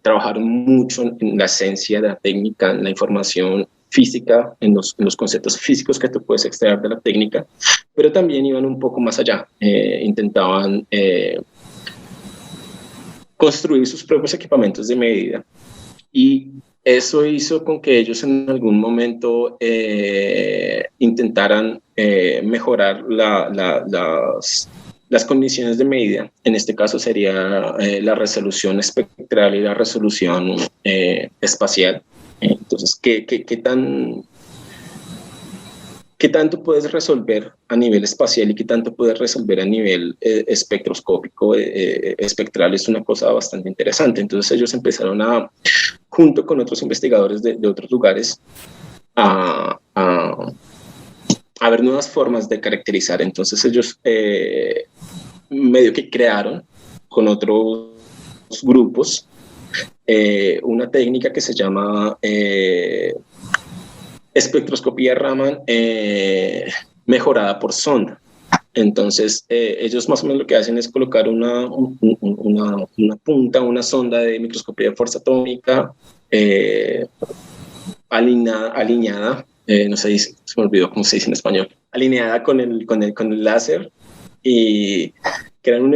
trabajaron mucho en la esencia de la técnica, en la información física, en los conceptos físicos que tú puedes extraer de la técnica, pero también iban un poco más allá. Intentaban construir sus propios equipamientos de medida, y eso hizo con que ellos en algún momento intentaran mejorar las condiciones de medida. En este caso sería la resolución espectral y la resolución espacial. Entonces, ¿qué tanto puedes resolver a nivel espacial y qué tanto puedes resolver a nivel espectroscópico? Espectral es una cosa bastante interesante. Entonces ellos empezaron junto con otros investigadores de otros lugares, a ver nuevas formas de caracterizar. Entonces ellos medio que crearon con otros grupos una técnica que se llama espectroscopía Raman mejorada por sonda. Entonces, ellos más o menos lo que hacen es colocar una punta, una sonda de microscopía de fuerza atómica alineada, no sé, se me olvidó cómo se dice en español, alineada con el láser, y crean un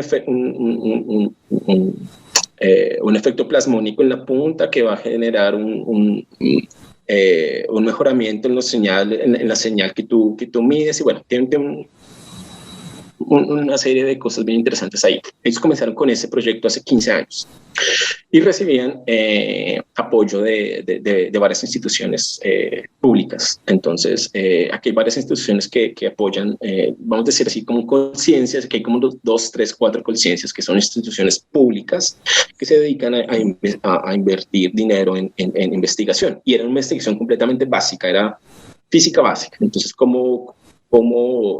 efecto plasmónico en la punta que va a generar un mejoramiento en la señal que tú mides. Y bueno, tiene una serie de cosas bien interesantes ahí. Ellos comenzaron con ese proyecto hace 15 años y recibían apoyo de varias instituciones públicas. Entonces, aquí hay varias instituciones que apoyan, vamos a decir así, como conciencias, que hay como 2, 3, 4 conciencias que son instituciones públicas que se dedican a invertir dinero en investigación. Y era una investigación completamente básica, era física básica. Entonces, cómo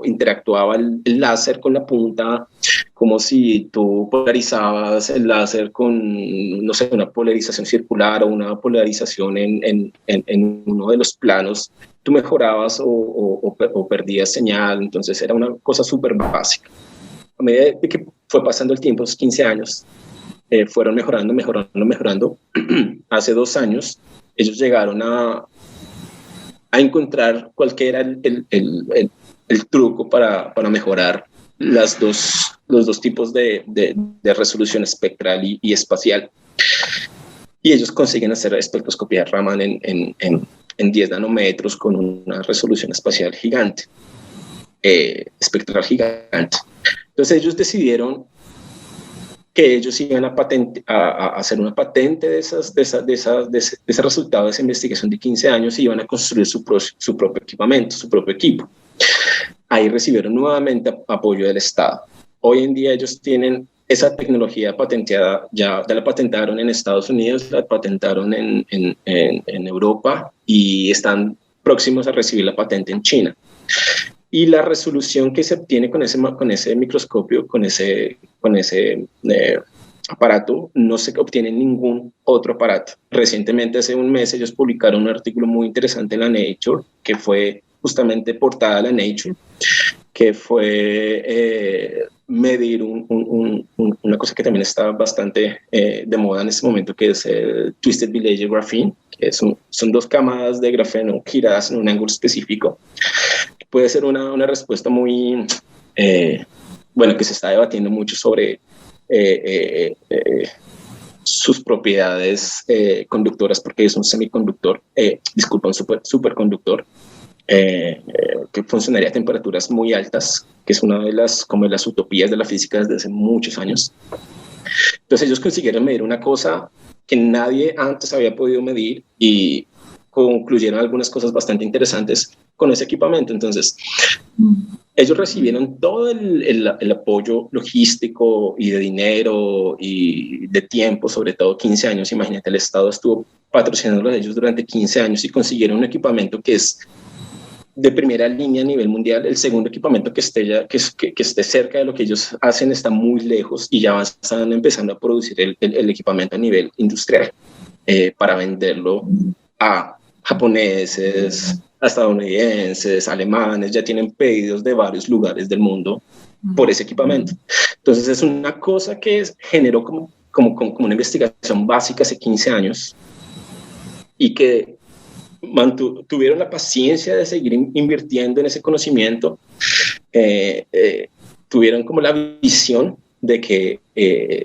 interactuaba el láser con la punta, como si tú polarizabas el láser con, no sé, una polarización circular o una polarización en uno de los planos, tú mejorabas o perdías señal. Entonces era una cosa súper básica. A medida de que fue pasando el tiempo, esos 15 años, fueron mejorando. Hace 2 años, ellos llegaron a encontrar cuál era el truco para mejorar los dos tipos de resolución espectral y espacial. Y ellos consiguen hacer espectroscopía Raman en 10 nanómetros con una resolución espacial gigante, espectral gigante. Entonces ellos decidieron que ellos iban a hacer una patente de ese resultado de esa investigación de 15 años, y iban a construir su propio equipamiento, su propio equipo. Ahí recibieron nuevamente apoyo del Estado. Hoy en día ellos tienen esa tecnología patenteada, ya la patentaron en Estados Unidos, la patentaron en Europa, y están próximos a recibir la patente en China. Y la resolución que se obtiene con ese microscopio, con ese aparato, no se obtiene en ningún otro aparato. Recientemente, hace un mes, ellos publicaron un artículo muy interesante en la Nature, que fue justamente portada a la Nature, que fue medir una cosa que también está bastante de moda en este momento, que es el Twisted Bilayer Graphene, que son 2 camadas de grafeno giradas en un ángulo específico. Puede ser una respuesta muy, bueno, que se está debatiendo mucho sobre sus propiedades conductoras, porque es un semiconductor, un superconductor, que funcionaría a temperaturas muy altas, que es una de las utopías de la física desde hace muchos años. Entonces ellos consiguieron medir una cosa que nadie antes había podido medir, y concluyeron algunas cosas bastante interesantes con ese equipamiento. Entonces, ellos recibieron todo el apoyo logístico y de dinero y de tiempo, sobre todo 15 años. Imagínate, el Estado estuvo patrocinando a ellos durante 15 años y consiguieron un equipamiento que es de primera línea a nivel mundial. El segundo equipamiento que esté, que esté cerca de lo que ellos hacen está muy lejos y ya están empezando a producir el equipamiento a nivel industrial para venderlo a japoneses, a estadounidenses, alemanes. Ya tienen pedidos de varios lugares del mundo por ese equipamiento. Entonces es una cosa que generó como una investigación básica hace 15 años y que tuvieron la paciencia de seguir invirtiendo en ese conocimiento, tuvieron como la visión de que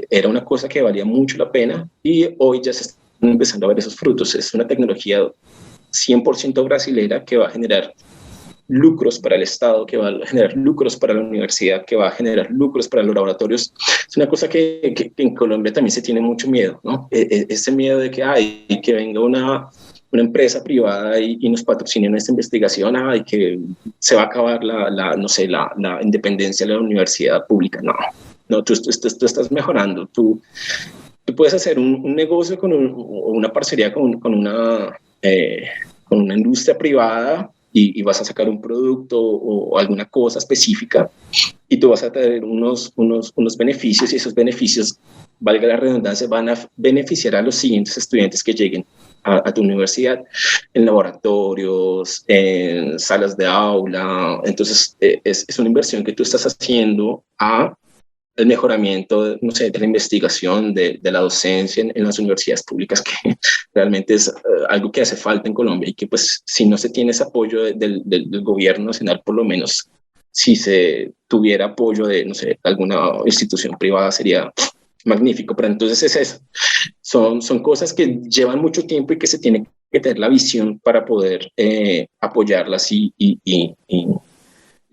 era una cosa que valía mucho la pena y hoy ya se están empezando a ver esos frutos. Es una tecnología 100% brasilera que va a generar lucros para el Estado, que va a generar lucros para la universidad, que va a generar lucros para los laboratorios. Es una cosa que en Colombia también se tiene mucho miedo, ¿no? Ese miedo de que venga una empresa privada y nos patrocine en esta investigación, y que se va a acabar no sé, la independencia de la universidad pública. No, tú estás mejorando. Tú puedes hacer un negocio una parcería con una industria privada y vas a sacar un producto o alguna cosa específica y tú vas a tener unos beneficios y esos beneficios, valga la redundancia, van a beneficiar a los siguientes estudiantes que lleguen a tu universidad, en laboratorios, en salas de aula. Entonces es una inversión que tú estás haciendo el mejoramiento, no sé, de la investigación, de la docencia en las universidades públicas, que realmente es algo que hace falta en Colombia y que pues si no se tiene ese apoyo del gobierno nacional, por lo menos si se tuviera apoyo de, no sé, alguna institución privada sería magnífico. Pero entonces es eso. Son cosas que llevan mucho tiempo y que se tiene que tener la visión para poder apoyarlas y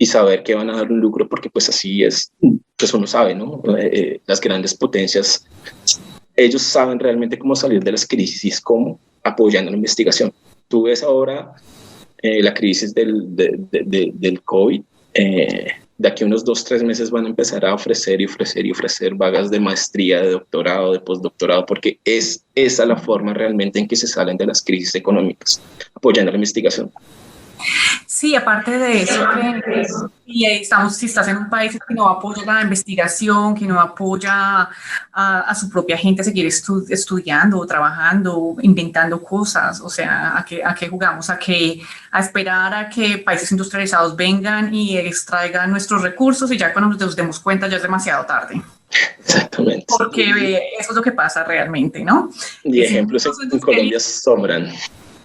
saber que van a dar un lucro, porque pues así es, pues uno sabe, ¿no? Las grandes potencias, ellos saben realmente cómo salir de las crisis, cómo apoyando la investigación. Tú ves ahora la crisis del COVID, de aquí a unos 2-3 meses van a empezar a ofrecer vagas de maestría, de doctorado, de postdoctorado, porque es esa la forma realmente en que se salen de las crisis económicas, apoyando la investigación. Sí, aparte de eso, si estás en un país que no apoya la investigación, que no apoya a su propia gente a seguir estudiando, trabajando, inventando cosas, o sea, ¿a qué jugamos? ¿A esperar a que países industrializados vengan y extraigan nuestros recursos y ya cuando nos demos cuenta ya es demasiado tarde? Exactamente. Porque eso es lo que pasa realmente, ¿no? Y ejemplos en Colombia sobran.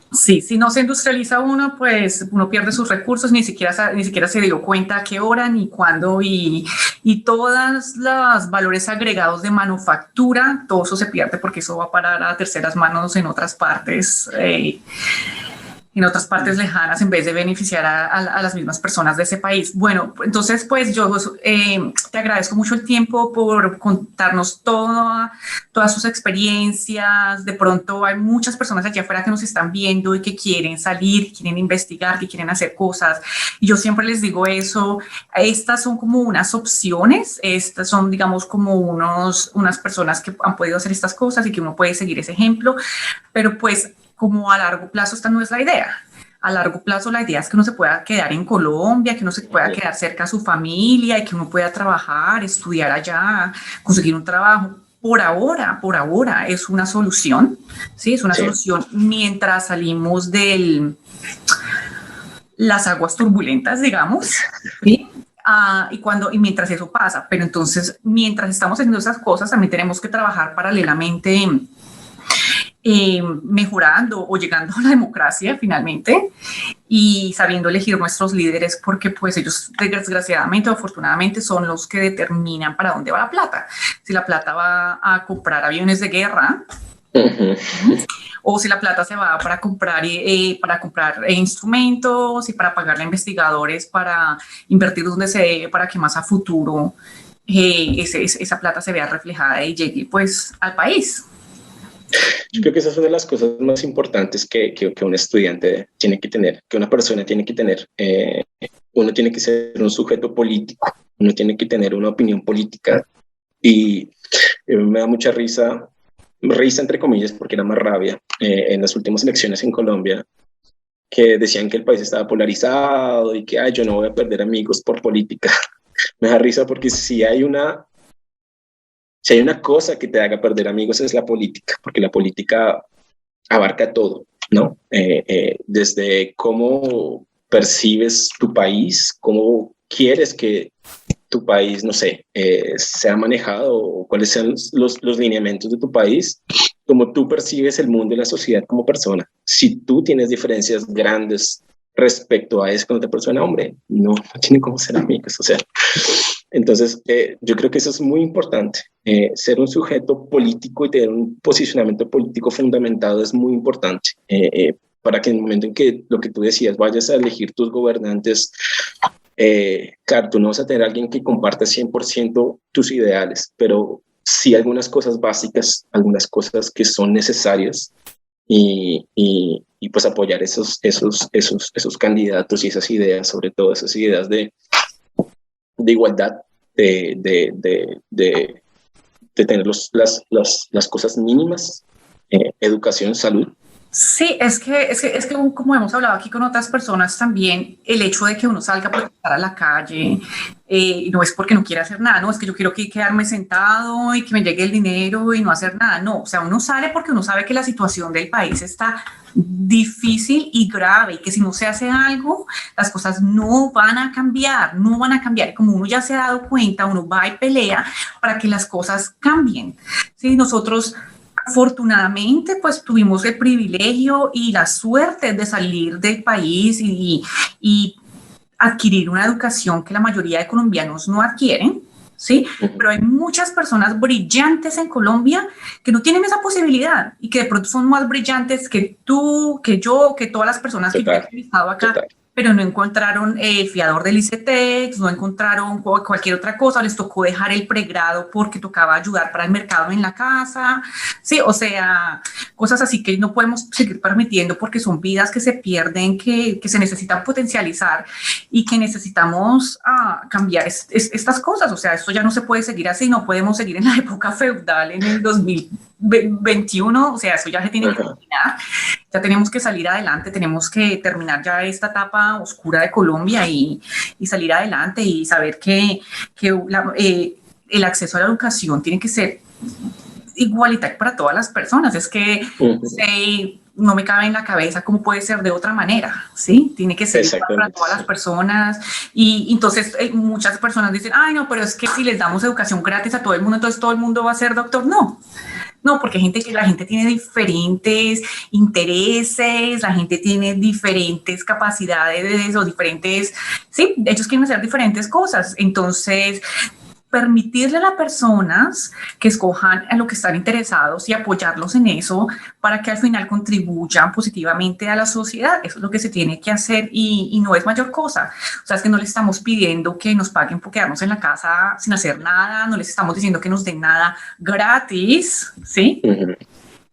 Sí, si no se industrializa uno, pues uno pierde sus recursos, ni siquiera se dio cuenta a qué hora ni cuándo y todos los valores agregados de manufactura, todo eso se pierde porque eso va a parar a terceras manos en otras partes lejanas en vez de beneficiar a las mismas personas de ese país. Bueno, entonces pues yo te agradezco mucho el tiempo por contarnos todas sus experiencias. De pronto hay muchas personas allá afuera que nos están viendo y que quieren salir, quieren investigar, que quieren hacer cosas. Y yo siempre les digo eso, estas son como unas opciones, estas son digamos como unas personas que han podido hacer estas cosas y que uno puede seguir ese ejemplo, pero pues como a largo plazo esta no es la idea. A largo plazo la idea es que uno se pueda quedar en Colombia, que uno se pueda quedar cerca a su familia y que uno pueda trabajar, estudiar allá, conseguir un trabajo. Por ahora es una solución, ¿sí? Es una solución mientras salimos de las aguas turbulentas, digamos, ¿sí? Y mientras eso pasa. Pero entonces, mientras estamos haciendo esas cosas, también tenemos que trabajar paralelamente mejorando o llegando a la democracia finalmente y sabiendo elegir nuestros líderes porque pues ellos desgraciadamente o afortunadamente son los que determinan para dónde va la plata. Si la plata va a comprar aviones de guerra o si la plata se va para comprar instrumentos y para pagarle a investigadores para invertir para que más a futuro esa plata se vea reflejada y llegue pues al país. Yo creo que esa es una de las cosas más importantes que un estudiante tiene que tener, que una persona tiene que tener. Uno tiene que ser un sujeto político, uno tiene que tener una opinión política. Y me da mucha risa entre comillas, porque era más rabia, en las últimas elecciones en Colombia, que decían que el país estaba polarizado y que yo no voy a perder amigos por política. Me da risa porque si hay una cosa que te haga perder amigos es la política, porque la política abarca todo, ¿no? Desde cómo percibes tu país, cómo quieres que tu país, no sé, sea manejado, o cuáles sean los lineamientos de tu país, cómo tú percibes el mundo y la sociedad como persona. Si tú tienes diferencias grandes respecto a eso con otra persona, hombre, no tienen cómo ser amigos, o sea. Entonces, yo creo que eso es muy importante. Ser un sujeto político y tener un posicionamiento político fundamentado es muy importante. Para que en el momento en que lo que tú decías, vayas a elegir tus gobernantes, claro, tú no vas a tener a alguien que comparte 100% tus ideales, pero sí algunas cosas básicas, algunas cosas que son necesarias, y pues apoyar esos candidatos y esas ideas, sobre todo esas ideas de igualdad, de tener las cosas mínimas, educación, salud. Sí, es que como hemos hablado aquí con otras personas también, el hecho de que uno salga a protestar a la calle no es porque no quiera hacer nada, no es que yo quiero quedarme sentado y que me llegue el dinero y no hacer nada, no, o sea, uno sale porque uno sabe que la situación del país está difícil y grave y que si no se hace algo, las cosas no van a cambiar, no van a cambiar. Como uno ya se ha dado cuenta, uno va y pelea para que las cosas cambien. Sí, nosotros afortunadamente, pues tuvimos el privilegio y la suerte de salir del país y adquirir una educación que la mayoría de colombianos no adquieren, ¿sí? Pero hay muchas personas brillantes en Colombia que no tienen esa posibilidad y que de pronto son más brillantes que tú, que yo, que todas las personas que yo he entrevistado acá. Total. Pero no encontraron fiador del ICETEX, no encontraron cualquier otra cosa, les tocó dejar el pregrado porque tocaba ayudar para el mercado en la casa, sí, o sea, cosas así que no podemos seguir permitiendo porque son vidas que se pierden, que se necesitan potencializar y que necesitamos cambiar estas cosas, o sea, esto ya no se puede seguir así, no podemos seguir en la época feudal en el 2021, o sea, eso ya se tiene que terminar, ya tenemos que salir adelante, tenemos que terminar ya esta etapa oscura de Colombia y salir adelante y saber que el acceso a la educación tiene que ser igualitario para todas las personas. Es que no me cabe en la cabeza cómo puede ser de otra manera, ¿sí? Tiene que ser igual para todas las personas. Y entonces muchas personas dicen, ay, no, pero es que si les damos educación gratis a todo el mundo, entonces todo el mundo va a ser doctor. No, porque la gente tiene diferentes intereses, la gente tiene diferentes capacidades o diferentes, sí, ellos quieren hacer diferentes cosas. Entonces, permitirle a las personas que escojan a lo que están interesados y apoyarlos en eso para que al final contribuyan positivamente a la sociedad. Eso es lo que se tiene que hacer y no es mayor cosa. O sea, es que no les estamos pidiendo que nos paguen por quedarnos en la casa sin hacer nada, no les estamos diciendo que nos den nada gratis, ¿sí?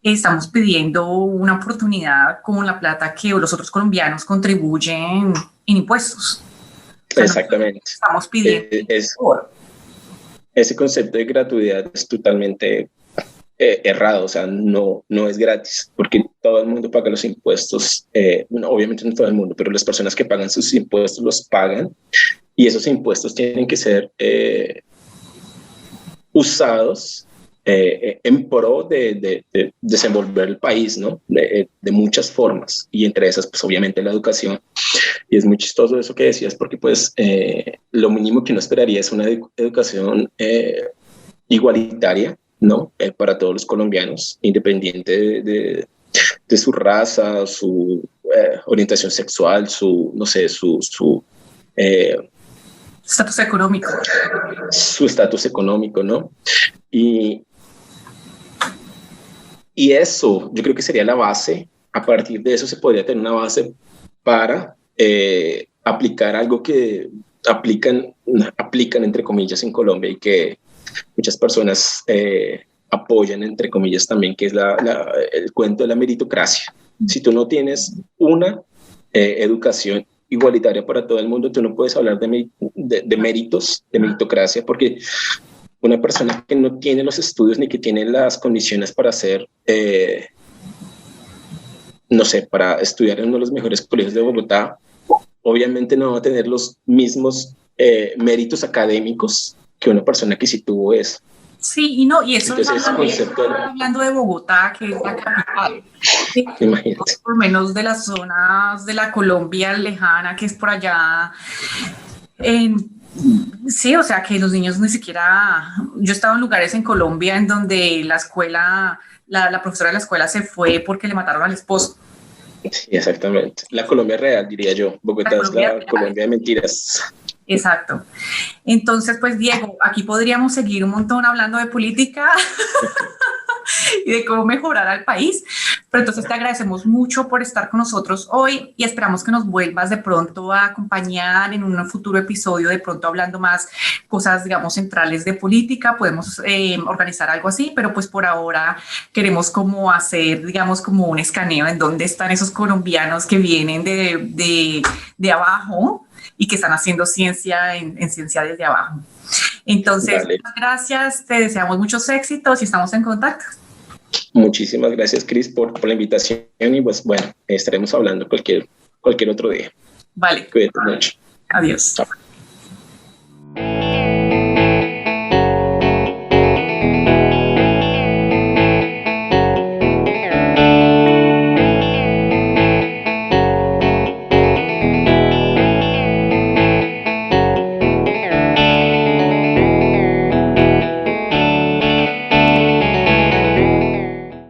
Estamos pidiendo una oportunidad con la plata que los otros colombianos contribuyen en impuestos. O sea, exactamente. Estamos pidiendo ese concepto de gratuidad es totalmente errado, o sea, no es gratis, porque todo el mundo paga los impuestos, obviamente no todo el mundo, pero las personas que pagan sus impuestos los pagan, y esos impuestos tienen que ser usados en pro de desenvolver el país, ¿no? De muchas formas, y entre esas, pues obviamente la educación. Y es muy chistoso eso que decías, porque pues lo mínimo que uno esperaría es una educación igualitaria, ¿no? Para todos los colombianos, independiente de su raza, su orientación sexual, no sé, su estatus económico. Su estatus económico, ¿no? Y eso, yo creo que sería la base. A partir de eso se podría tener una base para aplicar algo que aplican entre comillas en Colombia y que muchas personas apoyan entre comillas también, que es el cuento de la meritocracia. Si tú no tienes una educación igualitaria para todo el mundo, tú no puedes hablar de méritos, de meritocracia, porque una persona que no tiene los estudios ni que tiene las condiciones para ser no sé, para estudiar en uno de los mejores colegios de Bogotá, obviamente no va a tener los mismos méritos académicos que una persona que sí tuvo eso. Sí, y no, y eso es Entonces, ese concepto, hablando de Bogotá, que es la capital, imagínate. por lo menos de las zonas de la Colombia lejana, que es por allá. En, sí, o sea, que los niños ni siquiera. Yo he estado en lugares en Colombia en donde la escuela, la profesora de la escuela se fue porque le mataron al esposo. Sí, exactamente. La Colombia real, diría yo. La Bogotá es Colombia la real. Colombia de mentiras. Exacto. Entonces, pues Diego, aquí podríamos seguir un montón hablando de política y de cómo mejorar al país. Pero entonces te agradecemos mucho por estar con nosotros hoy y esperamos que nos vuelvas de pronto a acompañar en un futuro episodio, de pronto hablando más cosas, digamos, centrales de política. Podemos organizar algo así, pero pues por ahora queremos como hacer, digamos, como un escaneo en dónde están esos colombianos que vienen de abajo y que están haciendo ciencia en ciencia desde abajo. Entonces, Vale. gracias, te deseamos muchos éxitos y estamos en contacto. Muchísimas gracias, Cris, por la invitación y pues bueno, estaremos hablando cualquier otro día. Vale. Cuídate mucho. Adiós. Chao.